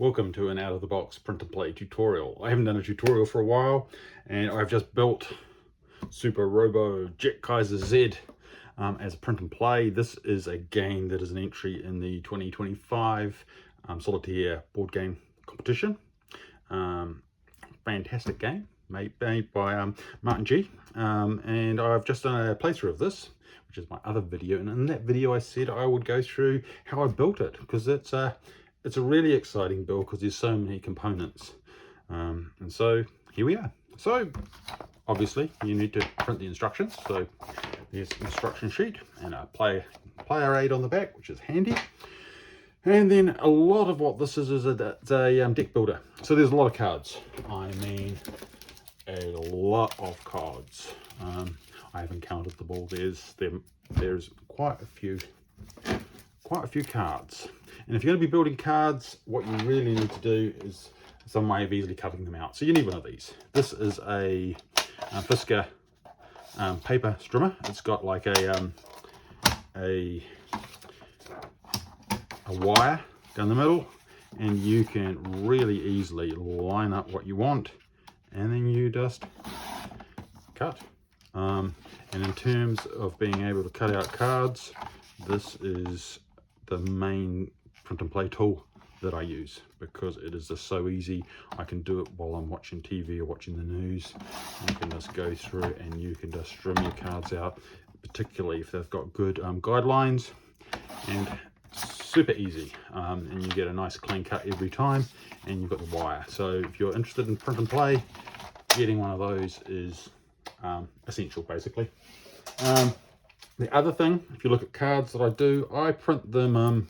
Welcome to an out-of-the-box print and play tutorial. I haven't done a tutorial for a while, and I've just built Super Robo JetKaiser Z as a print and play. This is a game that is an entry in the 2025 solitaire board game competition. Fantastic game made by Martin G. And I've just done a playthrough of this, which is my other video. And in that video I said I would go through how I built it, because it's a really exciting build because there's so many components. And so here we are. So obviously you need to print the instructions. So there's an instruction sheet and a player aid on the back, which is handy. And then a lot of what this is a deck builder. So there's a lot of cards. I mean, a lot of cards. I haven't counted them all. There's quite a few cards. And if you're going to be building cards, what you really need to do is some way of easily cutting them out. So you need one of these. This is a Fiskar paper strimmer. It's got like a wire down the middle, and you can really easily line up what you want, and then you just cut. And in terms of being able to cut out cards, this is the main print and play tool that I use, because it is just so easy. I can do it while I'm watching TV or watching the news. You can just go through and you can just trim your cards out, particularly if they've got good guidelines, and super easy. And you get a nice clean cut every time, and you've got the wire. So if you're interested in print and play, getting one of those is essential, basically. The other thing, if you look at cards that I do, I print them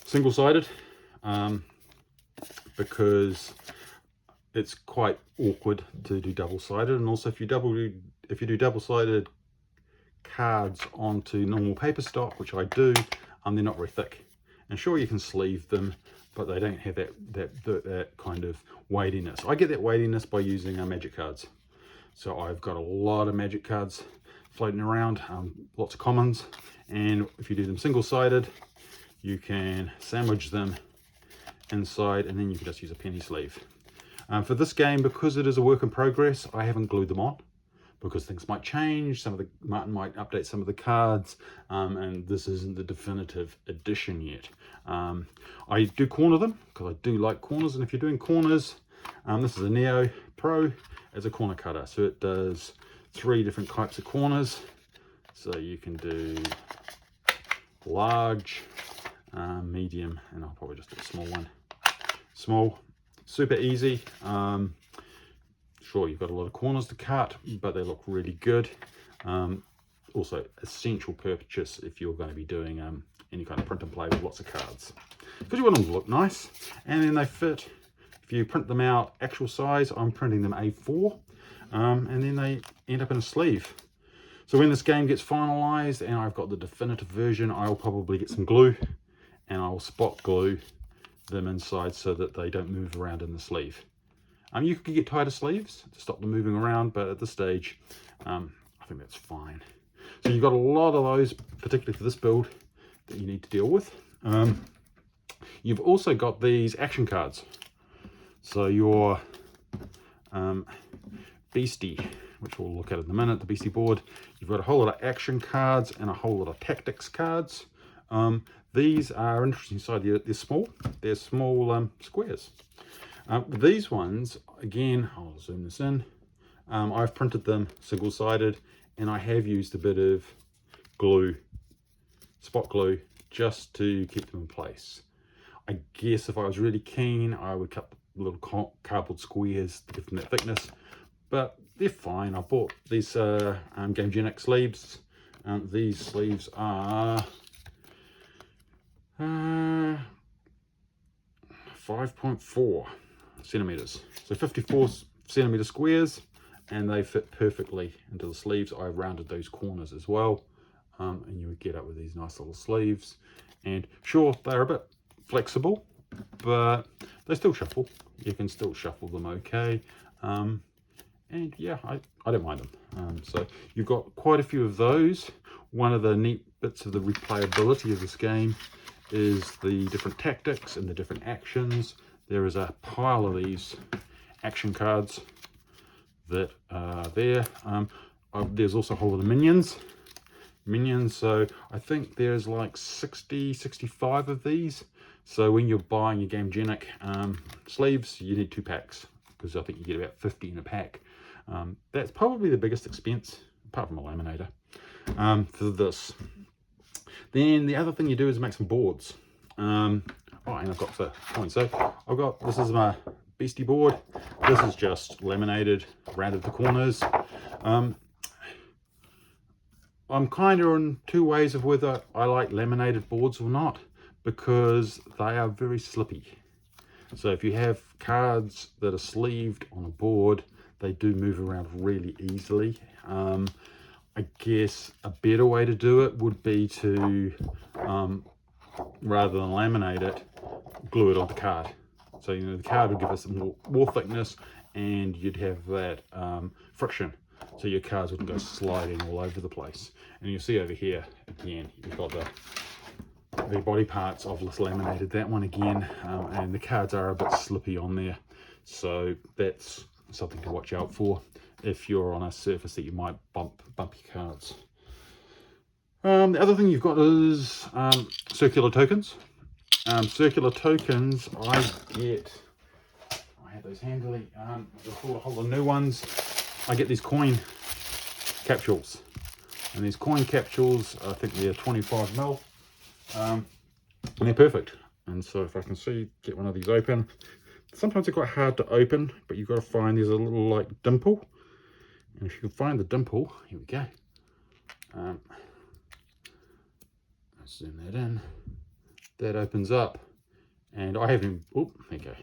single-sided, because it's quite awkward to do double-sided. And also if you do double-sided cards onto normal paper stock, which I do, they're not very thick. And sure, you can sleeve them, but they don't have that kind of weightiness. I get that weightiness by using magic cards. So I've got a lot of magic cards floating around, lots of commons, and if you do them single-sided, you can sandwich them inside, and then you can just use a penny sleeve. For this game, because it is a work in progress, I haven't glued them on, because things might change. Martin might update some of the cards, and this isn't the definitive edition yet. I do corner them because I do like corners, and if you're doing corners, this is a Neo Pro as a corner cutter, so it does 3 different types of corners. So you can do large, medium, and I'll probably just do a small one. Small, super easy. Sure, you've got a lot of corners to cut, but they look really good. Also essential purchase if you're going to be doing any kind of print and play with lots of cards, because you want them to look nice, and then they fit. If you print them out actual size, I'm printing them A4, and then they end up in a sleeve. So when this game gets finalized and I've got the definitive version, I'll probably get some glue and I'll spot glue them inside so that they don't move around in the sleeve. You can get tighter sleeves to stop them moving around, but at this stage, I think that's fine. So you've got a lot of those, particularly for this build, that you need to deal with. You've also got these action cards. So your Beastie, which we'll look at in a minute, the Beastie board, you've got a whole lot of action cards and a whole lot of tactics cards. These are interesting side. They're small. They're small squares. These ones, again, I'll zoom this in. I've printed them single-sided, and I have used a bit of glue, spot glue, just to keep them in place. I guess if I was really keen, I would cut the little cardboard squares to give them that thickness, but they're fine. I bought these Game Genic sleeves. These sleeves are 5.4 centimeters, so 54 centimeter squares, and they fit perfectly into the sleeves. I rounded those corners as well, and you would get up with these nice little sleeves. And sure, they're a bit flexible, but they still shuffle. You can still shuffle them okay. And yeah, I don't mind them. So you've got quite a few of those. One of the neat bits of the replayability of this game is the different tactics and the different actions. There is a pile of these action cards that are there. There's also a whole lot of minions, so I think there's like 65 of these. So when you're buying your Gamegenic sleeves, you need 2 packs, because I think you get about 50 in a pack. That's probably the biggest expense, apart from a laminator, for this. Then the other thing you do is make some boards. And I've got the coin. So this is my beastie board. This is just laminated, rounded the corners. I'm kind of on 2 ways of whether I like laminated boards or not, because they are very slippy. So if you have cards that are sleeved on a board, they do move around really easily. I guess a better way to do it would be to, rather than laminate it, glue it on the card. So, you know, the card would give us more thickness, and you'd have that friction, so your cards wouldn't go sliding all over the place. And you'll see over here, again, you've got the body parts. I've just laminated that one again, and the cards are a bit slippy on there. So that's something to watch out for if you're on a surface that you might bump your cards. The other thing you've got is circular tokens. Circular tokens, I have those handily. There's a whole lot of new ones. I get these coin capsules, and these coin capsules, I think they're 25 ml, and they're perfect. And so if I can get one of these open, sometimes they're quite hard to open, but you've got to find there's a little like dimple, and if you can find the dimple, here we go. Let's zoom that in. That opens up, and I haven't. Oh, there you go.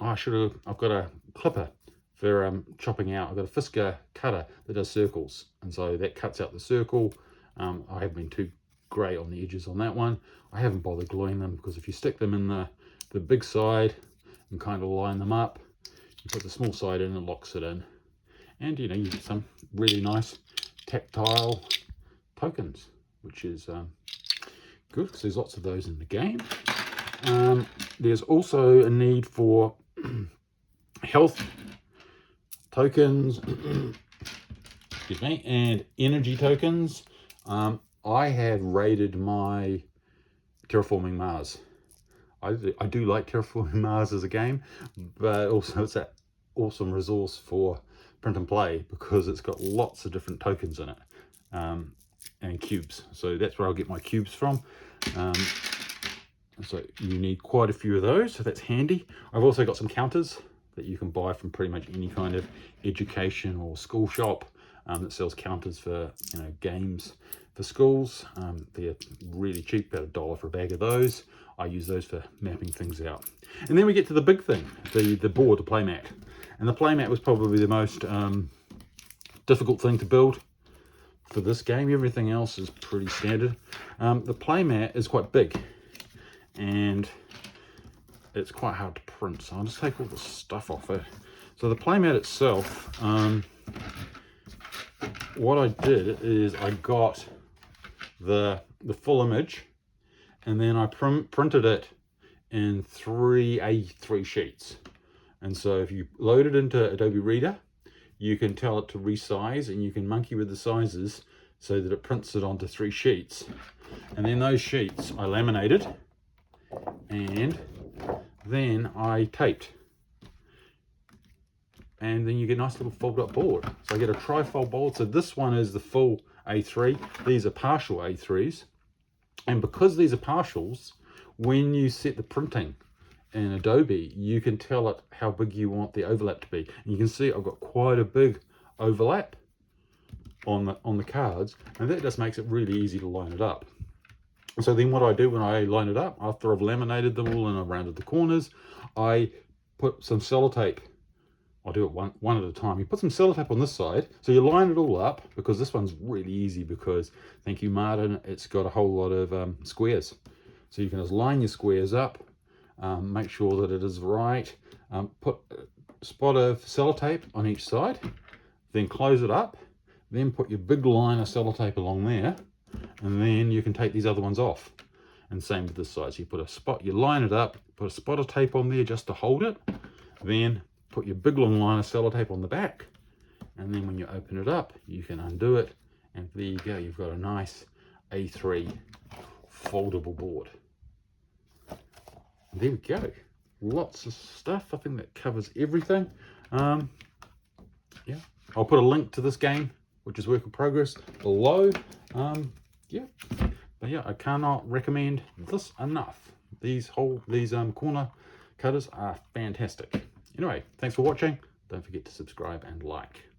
I've got a clipper for chopping out. I've got a Fiskar cutter that does circles, and so that cuts out the circle. I haven't been too great on the edges on that one. I haven't bothered gluing them, because if you stick them in the big side and kind of line them up, you put the small side in and locks it in, and you know, you get some really nice tactile tokens, which is good, because there's lots of those in the game. There's also a need for health tokens, excuse me, and energy tokens. I have rated my Terraforming Mars. I do like Terraforming Mars as a game, but also it's an awesome resource for print and play, because it's got lots of different tokens in it, and cubes. So that's where I'll get my cubes from. So you need quite a few of those, so that's handy. I've also got some counters that you can buy from pretty much any kind of education or school shop that sells counters for, you know, games for schools. They're really cheap, about $1 for a bag of those. I use those for mapping things out. And then we get to the big thing, the board, the playmat. And the playmat was probably the most difficult thing to build for this game. Everything else is pretty standard. The playmat is quite big, and it's quite hard to print, so I'll just take all the stuff off it. So the playmat itself, what I did is I got the full image, and then I printed it in 3 A3 sheets. And so if you load it into Adobe Reader, you can tell it to resize, and you can monkey with the sizes so that it prints it onto 3 sheets. And then those sheets I laminated, and then I taped, and then you get a nice little folded up board. So I get a tri-fold board. So this one is the full A3, these are partial A3s, and because these are partials, when you set the printing in Adobe, you can tell it how big you want the overlap to be. And you can see I've got quite a big overlap on the cards, and that just makes it really easy to line it up. So then what I do when I line it up, after I've laminated them all and I've rounded the corners, I put some sellotape. I'll do it one at a time. You put some sellotape on this side, so you line it all up, because this one's really easy, because, thank you Martin, it's got a whole lot of squares. So you can just line your squares up, make sure that it is right, put a spot of sellotape on each side, then close it up, then put your big line of sellotape along there, and then you can take these other ones off. And same with this side. So you put a spot, you line it up, put a spot of tape on there just to hold it, then put your big long line of sellotape on the back, and then when you open it up, you can undo it, and there you go. You've got a nice A3 foldable board. There we go. Lots of stuff. I think that covers everything. Yeah, I'll put a link to this game, which is work in progress, below. Yeah, but yeah, I cannot recommend this enough. These corner cutters are fantastic. Anyway, thanks for watching. Don't forget to subscribe and like.